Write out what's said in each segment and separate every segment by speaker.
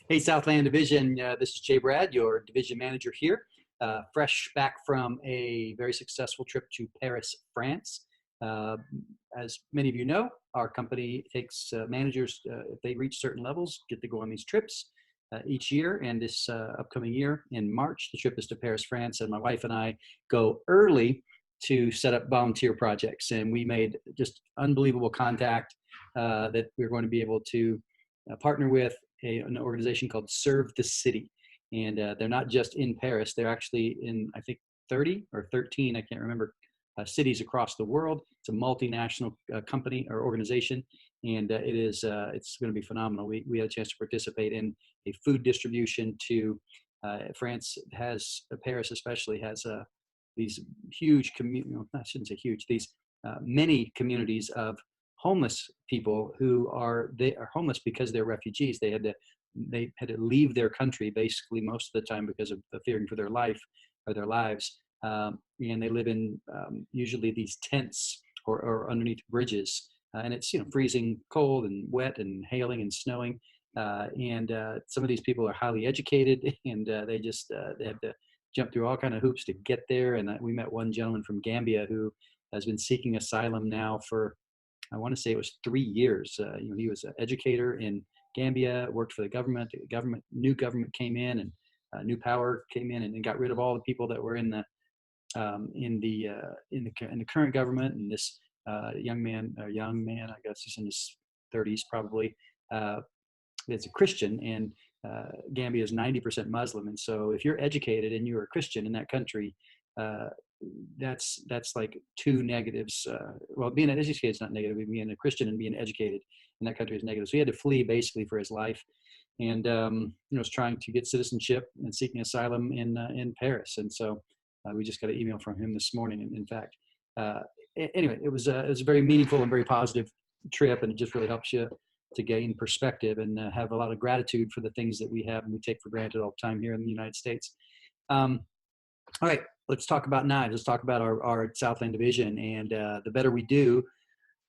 Speaker 1: Hey, Southland Division, this is Jay Brad, your division manager here. Fresh back from a very successful trip to Paris, France. Uh, as many of you know, our company takes managers, if they reach certain levels, get to go on these trips each year. And this upcoming year in March, the trip is to Paris, France. And my wife and I go early to set up volunteer projects. And we made just unbelievable contact that we're going to be able to partner with an organization called Serve the City. And they're not just in Paris, they're actually in, I think, 30 or 13, I can't remember, cities across the world. It's a multinational company or organization, and it's going to be phenomenal. We had a chance to participate in a food distribution to France has, Paris especially has these huge community, I shouldn't say huge, these many communities of homeless people who they are homeless because they're refugees. They had to leave their country basically most of the time because of the fearing for their life or their lives, and they live in usually these tents or underneath bridges, and it's freezing cold and wet and hailing and snowing, and some of these people are highly educated, and they have to jump through all kind of hoops to get there. And we met one gentleman from Gambia who has been seeking asylum now for, I want to say it was 3 years. He was an educator in Gambia, worked for the government. New government came in, and new power came in, and got rid of all the people that were in the current government. And this young man, I guess he's in his 30s probably, is a Christian, and Gambia is 90% Muslim. And so if you're educated and you're a Christian in that country, uh, that's like two negatives. Well, being an educated is not negative. Being a Christian and being educated in that country is negative. So he had to flee basically for his life, and was trying to get citizenship and seeking asylum in Paris. And so we just got an email from him this morning. In fact, anyway, it was a very meaningful and very positive trip, and it just really helps you to gain perspective and have a lot of gratitude for the things that we have and we take for granted all the time here in the United States. Um, all right, let's talk about knives. Let's talk about our Southland division. And the better we do,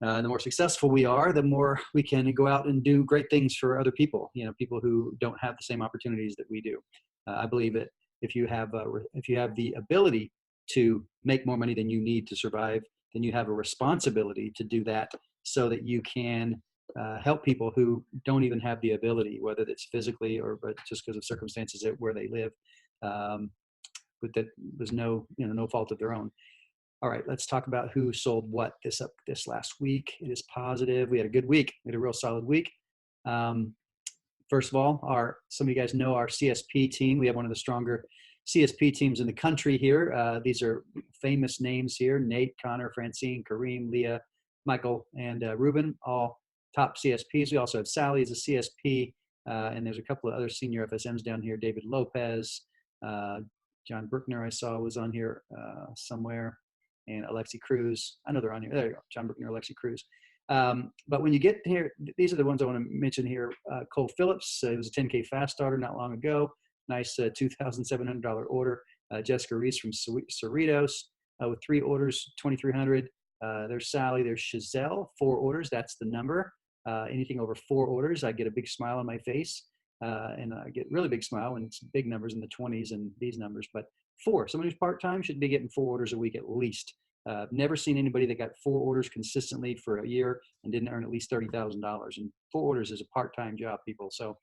Speaker 1: the more successful we are, the more we can go out and do great things for other people. People who don't have the same opportunities that we do. I believe that if you have the ability to make more money than you need to survive, then you have a responsibility to do that so that you can help people who don't even have the ability, whether it's physically or but just because of circumstances where they live. Um, but that was no fault of their own. All right, let's talk about who sold what this last week. It is positive. We had a good week. We had a real solid week. Um, First of all, some of you guys know our CSP team. We have one of the stronger CSP teams in the country here. These are famous names here: Nate, Connor, Francine, Kareem, Leah, Michael, and Ruben, all top CSPs. We also have Sally as a CSP, and there's a couple of other senior FSMs down here: David Lopez, John Bruckner, I saw was on here somewhere, and Alexi Cruz. I know they're on here. There you go, John Bruckner, Alexi Cruz. But when you get here, these are the ones I want to mention here. Cole Phillips, it was a 10K fast starter not long ago. Nice $2,700 order. Jessica Reese from Cerritos with 3 orders, 2,300. There's Sally, there's Chazelle, 4 orders. That's the number. Anything over 4 orders, I get a big smile on my face. And I get really big smile when it's big numbers in the 20s and these numbers. But 4, someone who's part-time should be getting 4 orders a week at least. Never seen anybody that got 4 orders consistently for a year and didn't earn at least $30,000. And 4 orders is a part-time job, people. So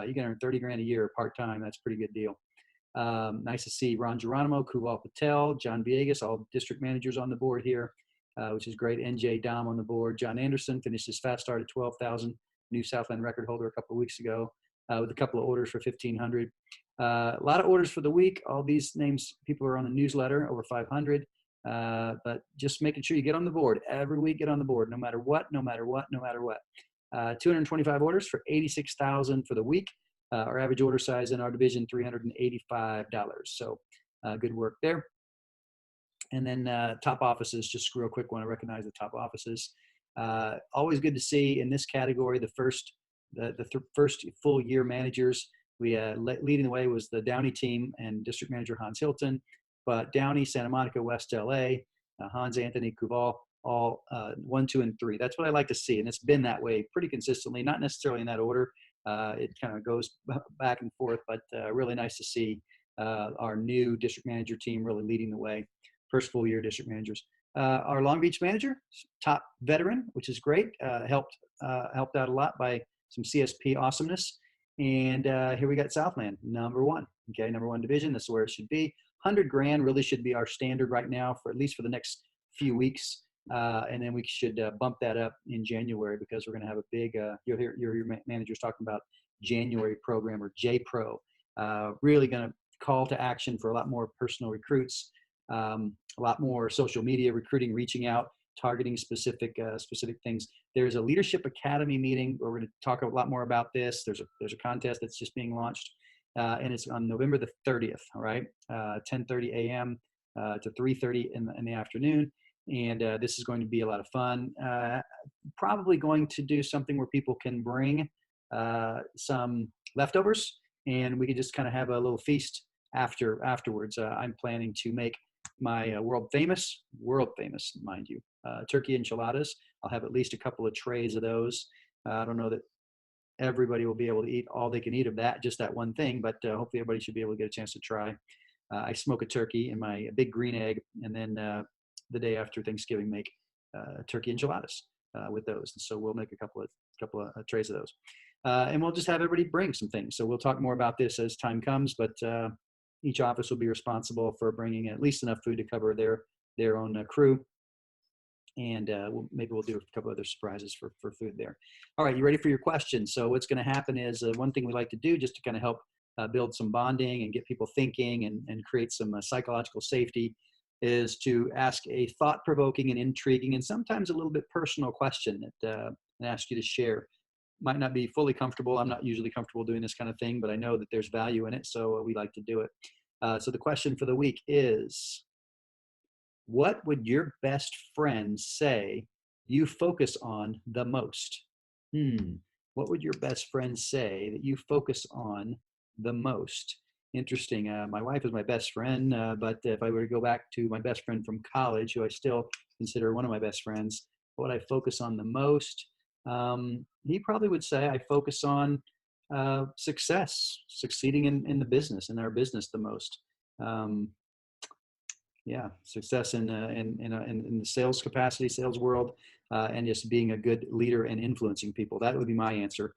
Speaker 1: you can earn 30 grand a year part-time. That's a pretty good deal. Nice to see Ron Geronimo, Kuval Patel, John Villegas, all district managers on the board here, which is great. NJ Dom on the board. John Anderson finished his fast start at 12,000, new Southland record holder a couple of weeks ago, with a couple of orders for 1,500. A lot of orders for the week. All these names, people are on the newsletter, over 500. But just making sure you get on the board every week. Get on the board, no matter what. 225 orders for 86,000 for the week. Our average order size in our division, $385. So good work there. And then top offices, just real quick, want to recognize the top offices. Always good to see in this category the first full year managers. We leading the way was the Downey team and district manager Hans Hilton. But Downey, Santa Monica, West LA, Hans Anthony, Kuval, all 1, 2, and 3. That's what I like to see, and it's been that way pretty consistently. Not necessarily in that order, It kind of goes back and forth, but really nice to see our new district manager team really leading the way. First full year district managers. Our Long Beach manager, top veteran, which is great, helped out a lot by some CSP awesomeness. And here we got Southland, number one. Okay, number one division. This is where it should be. 100 grand really should be our standard right now, for at least for the next few weeks. And then we should bump that up in January, because we're going to have a big, you'll hear your managers talking about January program, or J-Pro. Really going to call to action for a lot more personal recruits, a lot more social media recruiting, reaching out, targeting specific things. There's a Leadership Academy meeting where we're going to talk a lot more about this. There's a contest that's just being launched, and it's on November the 30th. All right, 10:30 a.m. To 3:30 in the afternoon. And this is going to be a lot of fun. Probably going to do something where people can bring some leftovers, and we can just kind of have a little feast afterwards. I'm planning to make my world famous, mind you, turkey enchiladas. I'll have at least a couple of trays of those. I don't know that everybody will be able to eat all they can eat of that, just that one thing, but hopefully everybody should be able to get a chance to try. I smoke a turkey in my big green egg, and then the day after Thanksgiving make turkey enchiladas with those. And so we'll make a couple of trays of those, and we'll just have everybody bring some things. So we'll talk more about this as time comes, but each office will be responsible for bringing at least enough food to cover their own crew. And maybe we'll do a couple other surprises for food there. All right, you ready for your questions? So what's going to happen is one thing we like to do, just to kind of help build some bonding and get people thinking and create some psychological safety, is to ask a thought-provoking and intriguing and sometimes a little bit personal question that and ask you to share. Might not be fully comfortable. I'm not usually comfortable doing this kind of thing, but I know that there's value in it, so we like to do it. So the question for the week is, what would your best friend say you focus on the most? What would your best friend say that you focus on the most? Interesting. My wife is my best friend, but if I were to go back to my best friend from college, who I still consider one of my best friends, what would I focus on the most? He probably would say I focus on succeeding in the business, in our business, the most. Yeah, success in the sales capacity, sales world, and just being a good leader and influencing people. That would be my answer.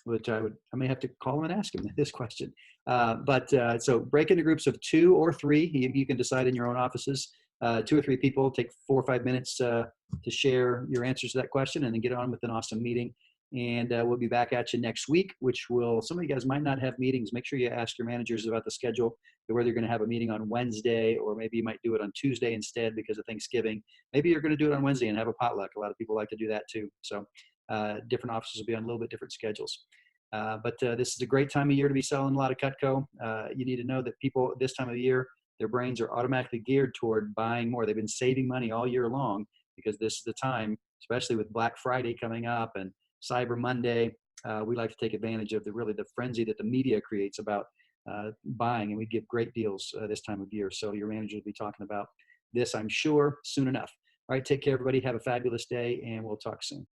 Speaker 1: Which I may have to call him and ask him this question. So break into groups of 2 or 3. You can decide in your own offices. 2 or 3 people, take 4 or 5 minutes to share your answers to that question, and then get on with an awesome meeting. And we'll be back at you next week, which some of you guys might not have meetings. Make sure you ask your managers about the schedule, whether you're going to have a meeting on Wednesday, or maybe you might do it on Tuesday instead because of Thanksgiving. Maybe you're going to do it on Wednesday and have a potluck. A lot of people like to do that too. So different offices will be on a little bit different schedules. But this is a great time of year to be selling a lot of Cutco. You need to know that people this time of the year, their brains are automatically geared toward buying more. They've been saving money all year long, because this is the time, especially with Black Friday coming up and Cyber Monday. We like to take advantage of the frenzy that the media creates about buying, and we give great deals this time of year. So your manager will be talking about this, I'm sure, soon enough. All right, take care, everybody. Have a fabulous day, and we'll talk soon.